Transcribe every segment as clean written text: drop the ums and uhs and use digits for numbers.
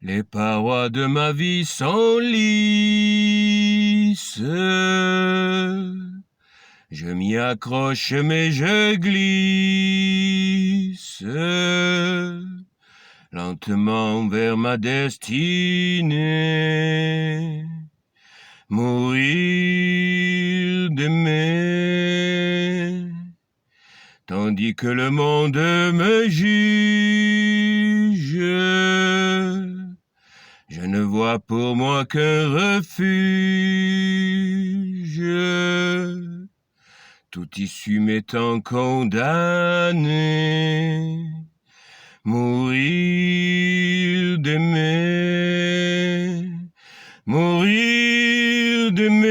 Les parois de ma vie sont lisses. Je m'y accroche mais je glisse lentement vers ma destinée. Mourir d'aimer, tandis que le monde me juge. Je ne vois pour moi qu'un refuge, tout issue m'étant condamné. Mourir d'aimer, mourir d'aimer,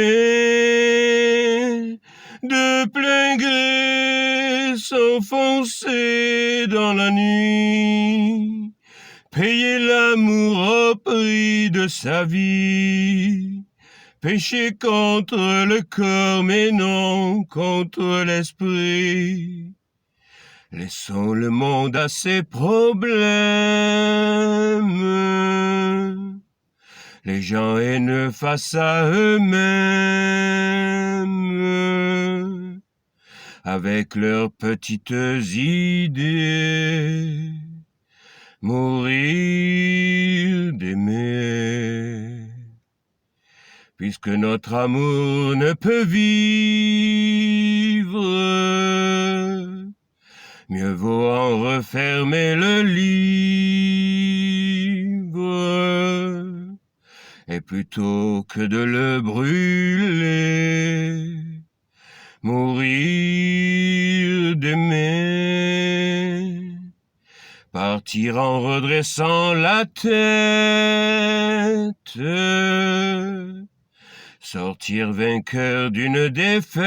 de plein gré s'enfoncer dans la nuit, payer l'amour au prix de sa vie, pécher contre le corps mais non contre l'esprit. Laissons le monde à ses problèmes, les gens haineux face à eux-mêmes, avec leurs petites idées. Mourir d'aimer, puisque notre amour ne peut vivre, mieux vaut en refermer le livre, et plutôt que de le brûler, mourir d'aimer, partir en redressant la tête, sortir vainqueur d'une défaite,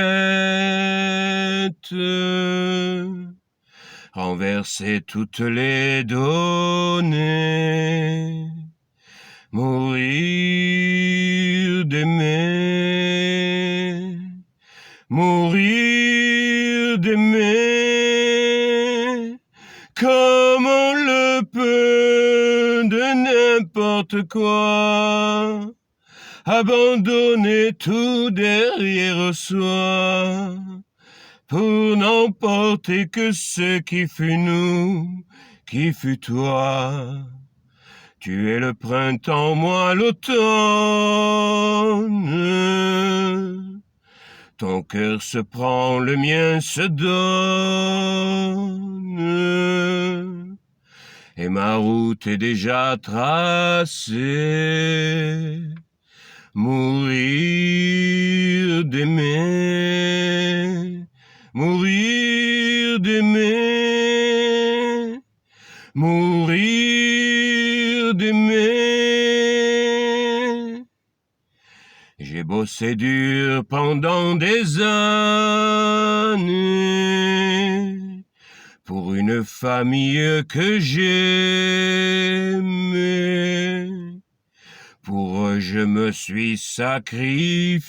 renverser toutes les données, mourir d'aimer, mourir d'aimer, comme on le peut de n'importe quoi, abandonner tout derrière soi, pour n'emporter que ce qui fut nous, qui fut toi. Tu es le printemps, moi l'automne. Ton cœur se prend, le mien se donne. Et ma route est déjà tracée. Mourir d'aimer, mourir d'aimer, mourir d'aimer. J'ai bossé dur pendant des années pour une famille que j'aimais. Pour eux, je me suis sacrifié.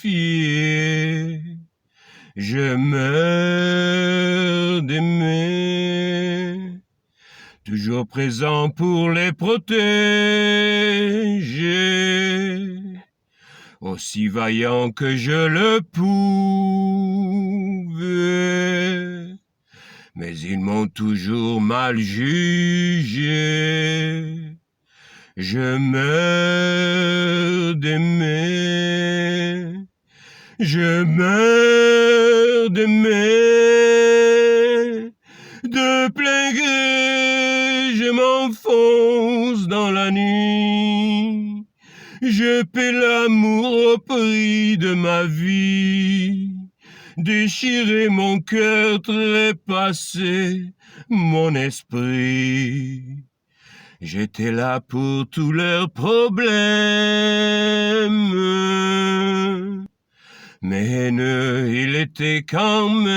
Je meurs d'aimer, toujours présent pour les protéger, aussi vaillant que je le pouvais. Mais ils m'ont toujours mal jugé. Je meurs d'aimer, je meurs d'aimer, de plein gré je m'enfonce dans la nuit, je paie l'amour au prix de ma vie, déchirer mon cœur, trépasser mon esprit. J'étais là pour tous leurs problèmes, mais haineux il était quand même,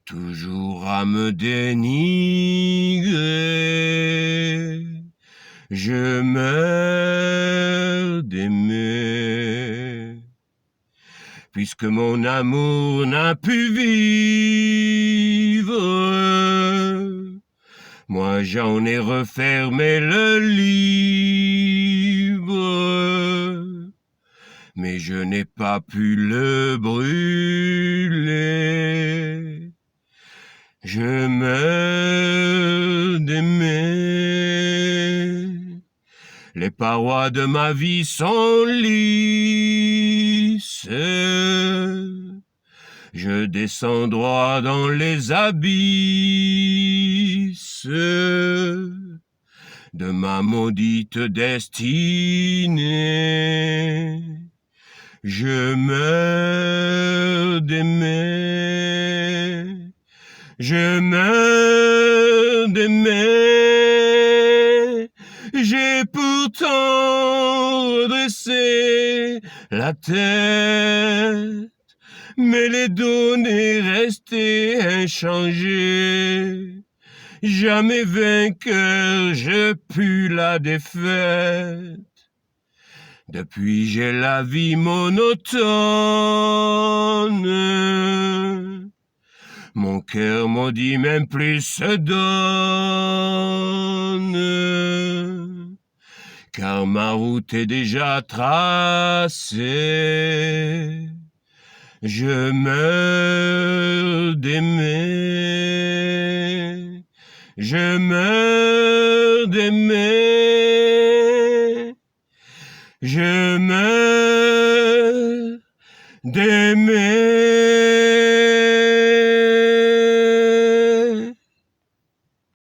toujours à me dénigrer. Je meurs d'aimer, puisque mon amour n'a pu vivre, Moi j'en ai refermé le livre, mais je n'ai pas pu le brûler. Je meurs d'aimer. Les parois de ma vie sont lisses. Je descends droit dans les abysses de ma maudite destinée. Je meurs d'aimer. Je meurs d'aimer. J'ai pourtant redressé la tête, mais les données restaient inchangées. Jamais vainqueur, je pus la défaite. Depuis j'ai la vie monotone. Mon cœur maudit même plus se donne, car ma route est déjà tracée. Je meurs d'aimer. Je meurs d'aimer. Je meurs d'aimer.